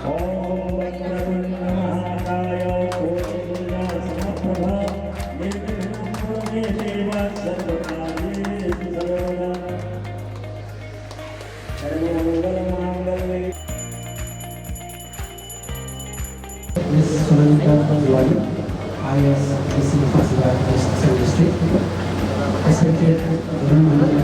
Miss Sonalika Tiwari, IAS DC Pasigat District, respected Government.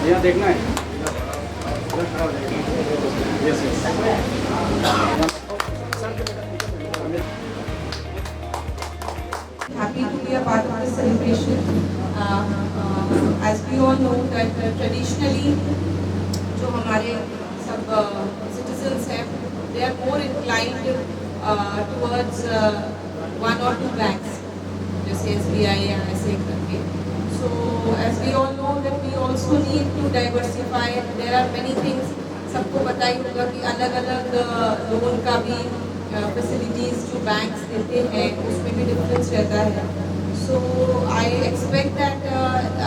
यहाँ देखना है। Yes yes. Happy to be a part of this celebration. As we all know that traditionally जो हमारे सब citizens हैं, they are more inclined towards one or two banks, जैसे SBI या ऐसे करके. So as we all know that we also need to diversify. There are many things. सबको पता ही होगा कि अलग-अलग लोन का भी फैसिलिटीज़ जो बैंक्स देते हैं उसमें भी डिफरेंस रहता है. सो आई एक्सपेक्ट दैट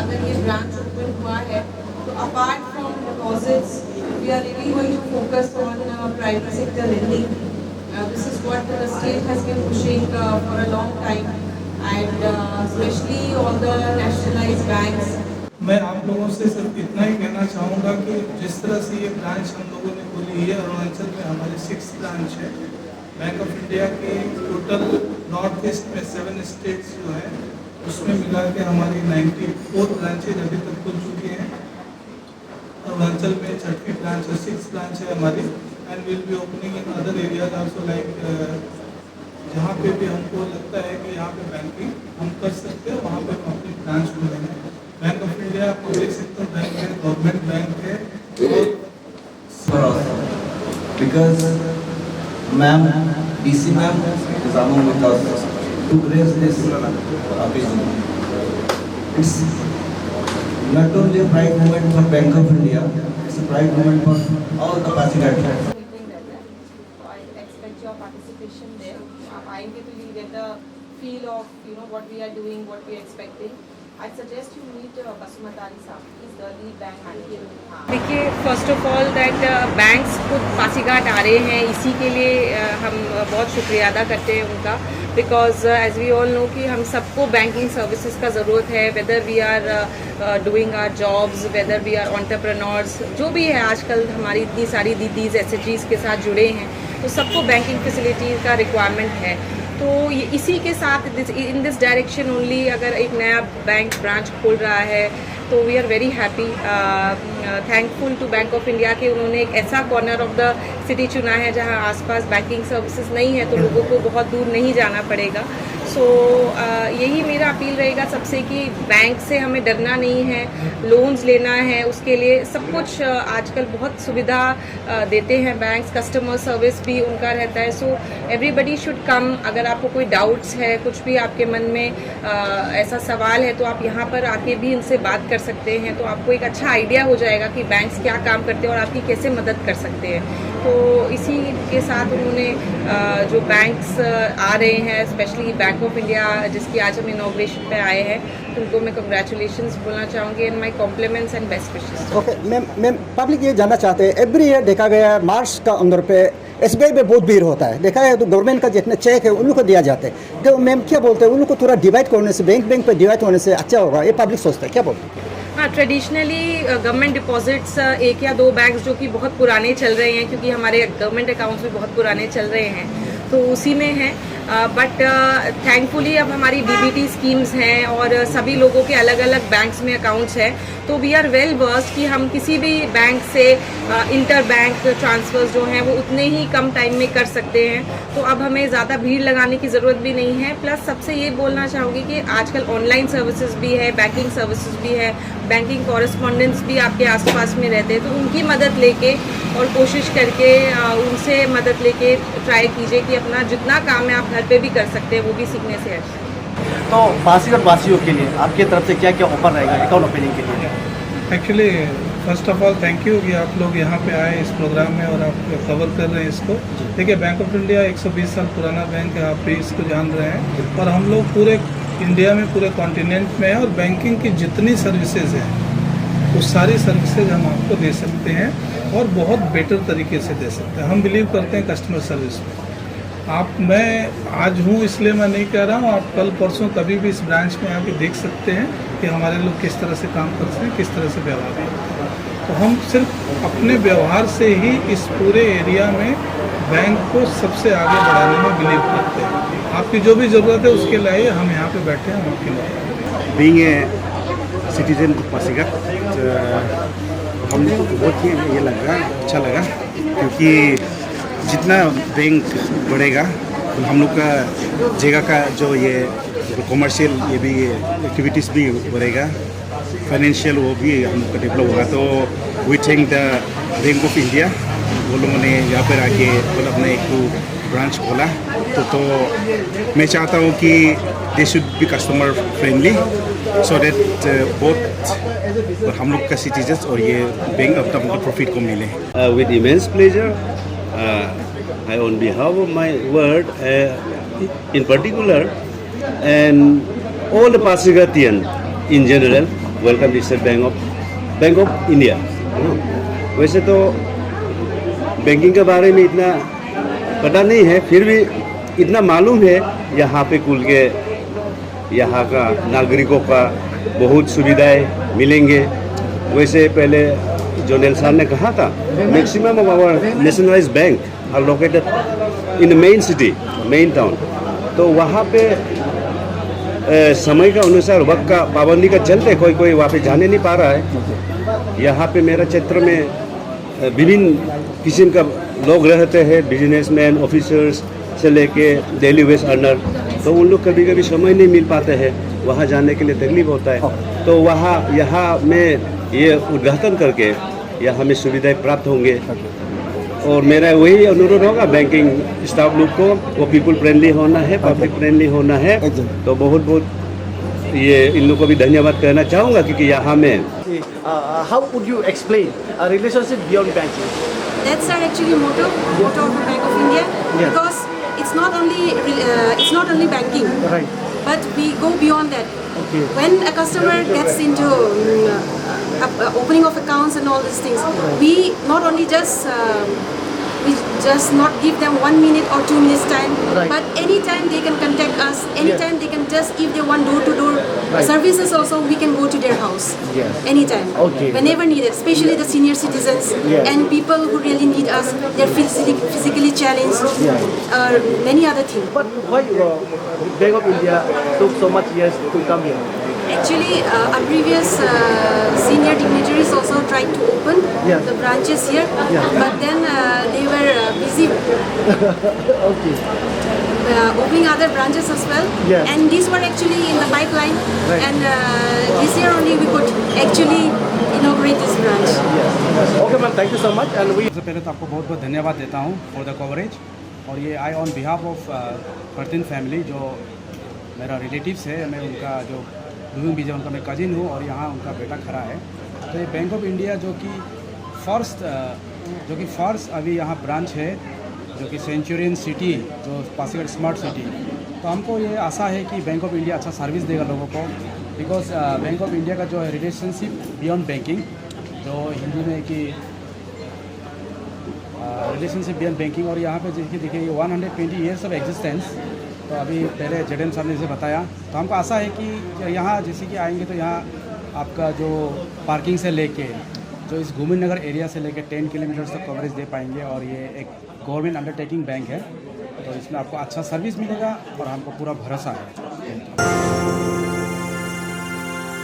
अगर ये ब्रांच ओपन हुआ है तो apart from deposits we are really going to focus on private sector lending. This is what the state has been pushing for a long time and specially all the nationalised banks. मैं आप लोगों से सिर्फ इतना ही कहना चाहूँगा कि जिस तरह से ये ब्रांच हम लोगों ने खोली है, अरुणाचल में हमारी 6 ब्रांच है. बैंक ऑफ इंडिया के टोटल नॉर्थ ईस्ट में 7 स्टेट्स जो हैं उसमें मिला के हमारी 94 ब्रांचेज अभी तक खुल चुकी हैं. अरुणाचल में 6ठी ब्रांच है, 6 ब्रांच है हमारी. And will be opening in other areas also, like जहाँ पे भी हमको लगता है कि यहाँ पे बैंकिंग हम कर सकते हैं वहाँ पे हम अपनी ब्रांच खोलेंगे. Bank of India public sector bank है, गवर्नमेंट बैंक है. Because ma'am, DC ma'am is among with us to raise this vision. It's not only a pride moment for Bank of India, it's a pride moment for all the Pasigat. I expect your participation there. आप आएंगे तो you get a feel of what we are doing, what we are expecting. I suggest you meet Basumatari Saab. He's the lead bank manager. देखिए, first of all that banks खुद पासीघाट आ रहे हैं, इसी के लिए हम बहुत शुक्रिया अदा करते हैं उनका. Because as we all know कि हम सबको बैंकिंग सर्विसेज का ज़रूरत है, whether we are doing our jobs, whether we are entrepreneurs, जो भी है. आजकल हमारी इतनी सारी दीदीज एसएचजीज के साथ जुड़े हैं, तो सबको बैंकिंग फैसिलिटीज़ का रिक्वायरमेंट है. तो ये इसी के साथ इन दिस डायरेक्शन ओनली अगर एक नया बैंक ब्रांच खोल रहा है तो we are very happy, thankful to Bank of India कि उन्होंने एक ऐसा कॉर्नर ऑफ द सिटी चुना है जहां आसपास बैंकिंग सर्विसेज नहीं है, तो लोगों को बहुत दूर नहीं जाना पड़ेगा. सो यही मेरा अपील रहेगा सबसे कि बैंक से हमें डरना नहीं है, लोन्स लेना है उसके लिए सब कुछ आजकल बहुत सुविधा देते हैं बैंक्स, कस्टमर सर्विस भी उनका रहता है. So everybody should come. अगर आपको कोई डाउट्स है, कुछ भी आपके मन में ऐसा सवाल है, तो आप यहाँ पर आके भी इनसे बात कर सकते हैं. तो आपको एक अच्छा आइडिया हो जाएगा कि बैंक्स क्या काम करते हैं और आपकी कैसे मदद कर सकते हैं. तो इसी के साथ उन्होंने जो बैंक्स आ रहे हैं, स्पेशली बैंक ऑफ इंडिया जिसकी आज हम इनॉग्रेशन पे आए हैं, उनको मैं कंग्रेचुलेशंस बोलना चाहूँगी and my compliments and best wishes. Okay ma'am public ये जानना चाहते हैं, एवरी ईयर देखा गया है मार्च का अंदर पे SBI में बहुत भीड़ होता है, देखा है. तो गवर्नमेंट का जितने चेक है उन लोग को दिया जाता है. तो मैम क्या बोलते हैं, उन लोग को थोड़ा डिवाइड करने से, बैंक पे डिवाइड होने से अच्छा होगा, ये पब्लिक सोचता है, क्या बोलते हैं? हाँ, ट्रेडिशनली गवर्नमेंट डिपॉजिट्स एक या दो बैंक्स जो कि बहुत पुराने चल रहे हैं, क्योंकि हमारे गवर्नमेंट अकाउंट्स भी बहुत पुराने चल रहे हैं, तो उसी में है। बट थैंकफुली अब हमारी डीबीटी स्कीम्स हैं और सभी लोगों के अलग अलग बैंक्स में अकाउंट्स हैं, तो वी आर वेल वर्स्ड कि हम किसी भी बैंक से इंटर बैंक ट्रांसफर्स जो हैं वो उतने ही कम टाइम में कर सकते हैं। तो अब हमें ज़्यादा भीड़ लगाने की ज़रूरत भी नहीं है। प्लस सबसे ये बोलना चाहूँगी कि आजकल ऑनलाइन सर्विसेज भी है, बैंकिंग सर्विसेज भी है, बैंकिंग कॉरेस्पॉन्डेंट्स भी आपके आसपास में रहते हैं, तो उनकी मदद लेके और कोशिश करके उनसे मदद लेके ट्राई कीजिए कि अपना जितना काम है आप घर पे भी कर सकते हैं, वो भी सीखने से अच्छा। तो पासीघाट वासियों के लिए आपके तरफ से क्या क्या ऑफर रहेगा अकाउंट ओपनिंग के लिए? Actually first of all thank you कि आप लोग यहाँ पे आए इस प्रोग्राम में और आप कवर कर रहे हैं इसको। देखिए, बैंक ऑफ इंडिया 120 साल पुराना बैंक है, आप भी इसको जान रहे हैं, और हम लोग पूरे इंडिया में, पूरे कॉन्टिनेंट में है, और बैंकिंग की जितनी सर्विसेज हैं वो सारी सर्विसेज हम आपको दे सकते हैं और बहुत बेटर तरीके से दे सकते हैं। हम बिलीव करते हैं कस्टमर सर्विस में। मैं आज हूँ इसलिए मैं नहीं कह रहा हूँ, आप कल परसों कभी भी इस ब्रांच में आके देख सकते हैं कि हमारे लोग किस तरह से काम करते हैं, किस तरह से व्यवहार करते हैं। तो हम सिर्फ अपने व्यवहार से ही इस पूरे एरिया में बैंक को सबसे आगे बढ़ाने में बिलीव करते हैं। आपकी जो भी ज़रूरत है उसके लिए हम यहाँ पे बैठे हैं, हम आपके लिए। बीइंग ए सिटीजन पासीघाट, हम लोग को बहुत ही ये लगा, अच्छा लगा, क्योंकि जितना बैंक बढ़ेगा हम लोग का जगह का जो ये कॉमर्शियल ये भी एक्टिविटीज़ भी बढ़ेगा, फाइनेंशियल वो भी हम लोग का डेवलप होगा। तो we think the Bank of India वो लोगों ने यहाँ पर आके मतलब अपना एक ब्रांच खोला, तो मैं चाहता हूँ कि they should be customer friendly, so that both हम लोग का सिटीजन्स और ये बैंक अपना प्रॉफिट को मिले। With immense pleasure, I on behalf of my ward, in particular, and all the Pasigatian in general, welcome this Bank of India. वैसे तो बैंकिंग के बारे में इतना पता नहीं है, फिर भी इतना मालूम है यहाँ पे कुल के यहाँ का नागरिकों का बहुत सुविधाएं मिलेंगे। वैसे पहले जो नेल्सन ने कहा था, maximum of our nationalised bank are located in the main city, main town. तो वहाँ पे समय का अनुसार, वक्त का पाबंदी का चलते कोई वहाँ पे जाने नहीं पा रहा है। यहाँ पे मेरा क्षेत्र में विभिन्न किस्म का लोग रहते हैं, बिजनेसमैन, ऑफिसर्स से लेके डेली वेज अर्नर, तो उन लोग कभी कभी समय नहीं मिल पाते हैं, वहाँ जाने के लिए तकलीफ होता है। तो यहाँ में ये उद्घाटन करके यहाँ हमें सुविधाएं प्राप्त होंगे। और मेरा वही अनुरोध होगा बैंकिंग स्टाफ लोग को, वो पीपल फ्रेंडली होना है, पब्लिक फ्रेंडली होना है। तो बहुत बहुत ये इन लोग को भी धन्यवाद कहना चाहूँगा, क्योंकि यहाँ में How would you explain a relationship beyond banking? That's our actually motto of the Bank of India, Yes. because it's not only banking, Right. but we go beyond that. Okay. When a customer gets into opening of accounts and all these things, we not only just not give them 1 minute or 2 minutes time, Right. but anytime they can contact us, anytime Yes. they can just, if they want door-to-door Right. services also, we can go to their house. Yes. Anytime. Okay. Whenever needed, especially the senior citizens Yes. and people who really need us. They're physically challenged, Yes. or many other things. But why Bank of India took so much years to come here? Actually, our previous senior dignitaries also tried to open Yes. the branches here, Yes. but then they were busy Okay. opening other branches as well. Yes. And these were actually in the pipeline. Right. And this year only we could actually inaugurate this branch. Yes. Okay, ma'am. Thank you so much. And we. सबसे पहले तो आपको बहुत बहुत धन्यवाद देता हूँ for the coverage. और ये आई on behalf of fourteen family, जो मेरा रिलेटिव्स है, मैं उनका जो डूइंग बीजा उनका मैं कजिन हूँ, और यहाँ उनका बेटा खड़ा है। तो ये बैंक ऑफ इंडिया जो कि फर्स्ट अभी यहाँ ब्रांच है, जो कि सेंचुरियन सिटी, जो पासीघाट स्मार्ट सिटी। तो हमको ये आशा है कि बैंक ऑफ इंडिया अच्छा सर्विस देगा लोगों को, बिकॉज बैंक ऑफ इंडिया का जो है रिलेशनशिप बियॉन्ड बैंकिंग, जो हिंदी में कि रिलेशनशिप बियॉन्ड बैंकिंग, और यहाँ पे देखिए 120 ईयर्स ऑफ एग्जिस्टेंस। तो अभी पहले जेडएम साहब ने इसे बताया, तो हमको आशा है कि यहाँ जैसे कि आएंगे तो यहाँ आपका जो पार्किंग से लेके जो इस गोविंद नगर एरिया से लेके 10 किलोमीटर तक कवरेज दे पाएंगे। और ये एक गवर्नमेंट अंडरटेकिंग बैंक है, तो इसमें आपको अच्छा सर्विस मिलेगा और हमको पूरा भरोसा है।